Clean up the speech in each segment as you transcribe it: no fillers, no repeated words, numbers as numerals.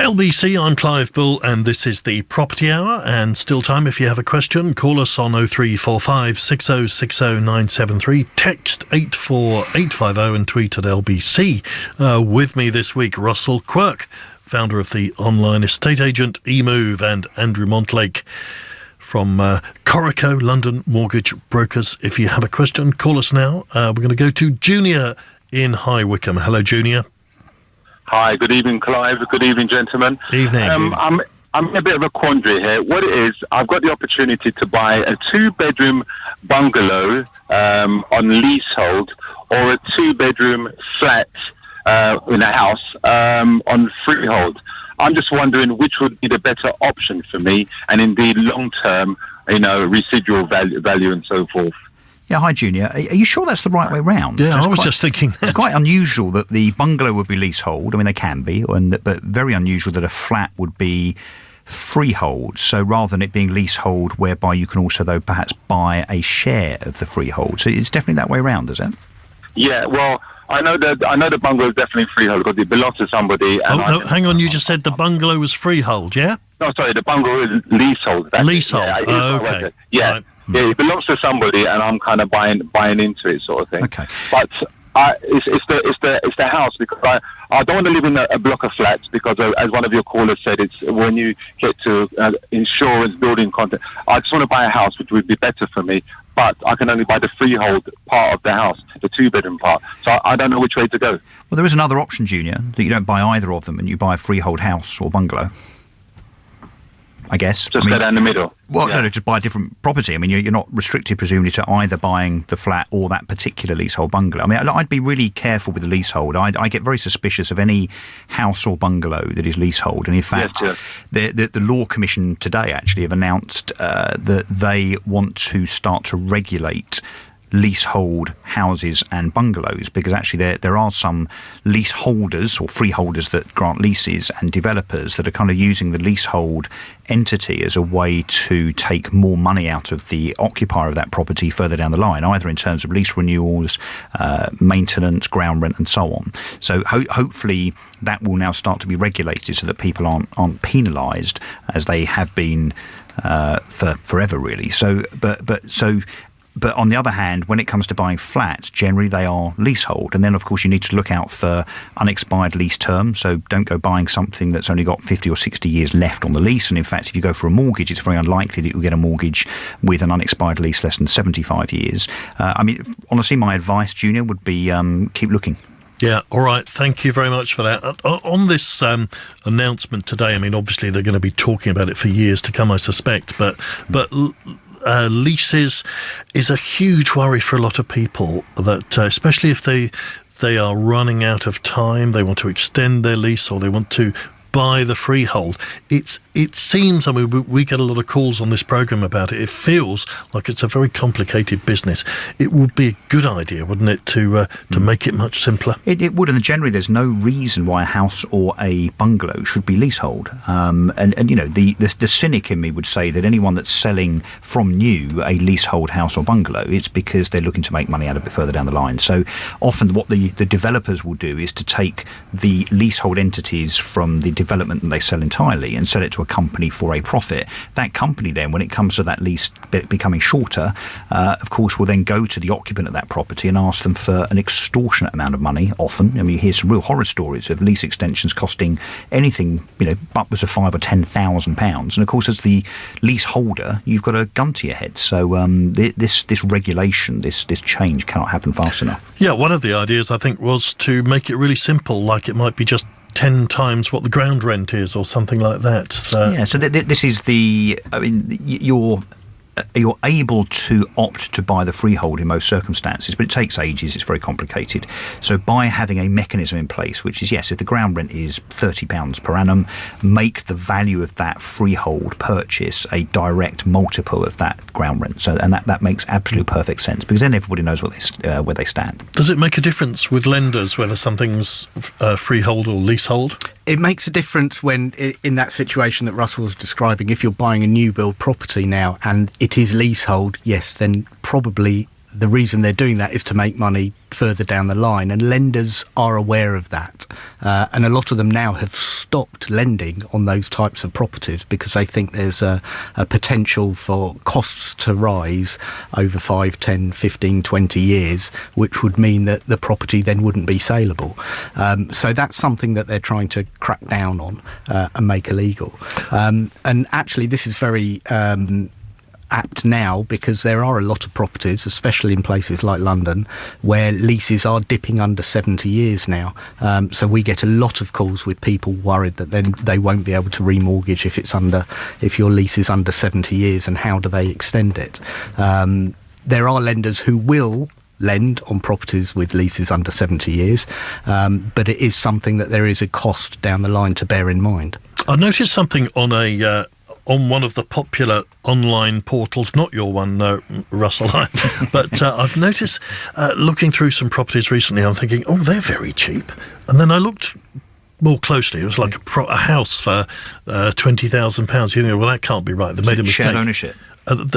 LBC, I'm Clive Bull, and this is the Property Hour. And still time, if you have a question, call us on 0345 6060 973, text 84850 and tweet at LBC. With me this week, Russell Quirk, founder of the online estate agent eMove, and Andrew Montlake from Corico, London Mortgage Brokers. If you have a question, call us now. We're going to go to Junior in High Wycombe. Hello, Junior. Hi, good evening, Clive. Good evening, gentlemen. Evening. I'm in a bit of a quandary here. What it is, I've got the opportunity to buy a 2-bedroom bungalow on leasehold, or a 2-bedroom flat in a house on freehold. I'm just wondering which would be the better option for me, and indeed long-term, residual value and so forth. Yeah, hi, Junior. Are you sure that's the right way round? Yeah, I was just thinking that. It's quite unusual that the bungalow would be leasehold. I mean, they can be, but very unusual that a flat would be freehold. So rather than it being leasehold, whereby you can also, though, perhaps buy a share of the freehold. So it's definitely that way round, is it? Yeah, well, I know the bungalow is definitely freehold because it belongs to somebody. And no, hang on. You just said the bungalow was freehold, yeah? No, sorry, the bungalow is leasehold. Leasehold. Yeah, okay. Yeah. Right. Yeah, it belongs to somebody, and I'm kind of buying into it, sort of thing. Okay. But it's the house, because I don't want to live in a block of flats, because as one of your callers said, it's when you get to insurance, building content. I just want to buy a house, which would be better for me. But I can only buy the freehold part of the house, the 2-bedroom part. So I don't know which way to go. Well, there is another option, Junior, that you don't buy either of them, and you buy a freehold house or bungalow, I guess. Just go down the middle. Well, no, just buy a different property. I mean, you're not restricted, presumably, to either buying the flat or that particular leasehold bungalow. I mean, I'd be really careful with the leasehold. I get very suspicious of any house or bungalow that is leasehold. And in fact, yes. The Law Commission today actually have announced that they want to start to regulate leasehold houses and bungalows, because actually there are some leaseholders or freeholders that grant leases, and developers that are kind of using the leasehold entity as a way to take more money out of the occupier of that property further down the line, either in terms of lease renewals, maintenance, ground rent, and so on. So hopefully that will now start to be regulated, so that people aren't penalised as they have been for forever, really. But on the other hand, when it comes to buying flats, generally they are leasehold. And then, of course, you need to look out for unexpired lease terms. So don't go buying something that's only got 50 or 60 years left on the lease. And in fact, if you go for a mortgage, it's very unlikely that you'll get a mortgage with an unexpired lease less than 75 years. I mean, honestly, my advice, Junior, would be keep looking. Yeah, all right. Thank you very much for that. On this announcement today, I mean, obviously they're going to be talking about it for years to come, I suspect. But leases is a huge worry for a lot of people, that especially if they are running out of time, they want to extend their lease, or they want to buy the freehold. It seems, I mean, we get a lot of calls on this program about it. It feels like it's a very complicated business. It would be a good idea, wouldn't it, to make it much simpler? It would, and generally there's no reason why a house or a bungalow should be leasehold. And you know, the cynic in me would say that anyone that's selling from new a leasehold house or bungalow, it's because they're looking to make money out of it further down the line. So often what the developers will do is to take the leasehold entities from the development that they sell entirely and sell it to a company for a profit. That company then, when it comes to that lease becoming shorter, of course will then go to the occupant of that property and ask them for an extortionate amount of money. Often, I mean, you hear some real horror stories of lease extensions costing anything, you know, upwards of £5,000 or £10,000. And of course, as the leaseholder, you've got a gun to your head. So this regulation, this change cannot happen fast enough. Yeah, one of the ideas I think was to make it really simple, like it might be just 10 times what the ground rent is or something like that. So this is I mean, you're able to opt to buy the freehold in most circumstances, but it takes ages, it's very complicated. So by having a mechanism in place, which is, yes, if the ground rent is £30 per annum, make the value of that freehold purchase a direct multiple of that ground rent. So, and that makes absolute perfect sense, because then everybody knows where they stand. Does it make a difference with lenders whether something's freehold or leasehold? It makes a difference when, in that situation that Russell was describing, if you're buying a new build property now and it is leasehold, yes, then probably The reason they're doing that is to make money further down the line, and lenders are aware of that. And a lot of them now have stopped lending on those types of properties because they think there's a potential for costs to rise over 5, 10, 15, 20 years, which would mean that the property then wouldn't be saleable. So that's something that they're trying to crack down on and make illegal. And actually, this is very apt now because there are a lot of properties, especially in places like London, where leases are dipping under 70 years now. So we get a lot of calls with people worried that then they won't be able to remortgage if your lease is under 70 years, and how do they extend it? There are lenders who will lend on properties with leases under 70 years, but it is something that there is a cost down the line to bear in mind. I noticed something on one of the popular online portals, not your one, Russell, but I've noticed, looking through some properties recently, I'm thinking, oh, they're very cheap. And then I looked more closely. It was like a house for £20,000. You think, well, that can't be right. They made a mistake. Shared ownership?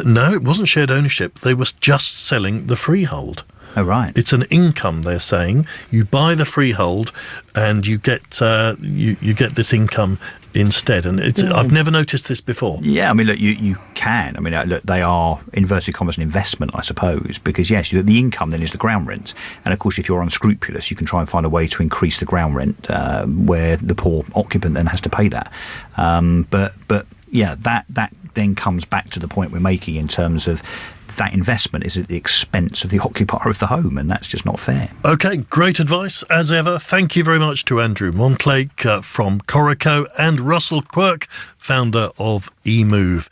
No, it wasn't shared ownership. They were just selling the freehold. Oh, right. It's an income, they're saying. You buy the freehold and you get you get this income instead. And I've never noticed this before. Yeah, I mean, look, you can. I mean, look, they are, inverted commas, an investment, I suppose, because, yes, the income then is the ground rent. And, of course, if you're unscrupulous, you can try and find a way to increase the ground rent where the poor occupant then has to pay that. But yeah, that then comes back to the point we're making in terms of that investment is at the expense of the occupier of the home, and that's just not fair. OK, great advice, as ever. Thank you very much to Andrew Montlake from Corico and Russell Quirk, founder of eMove.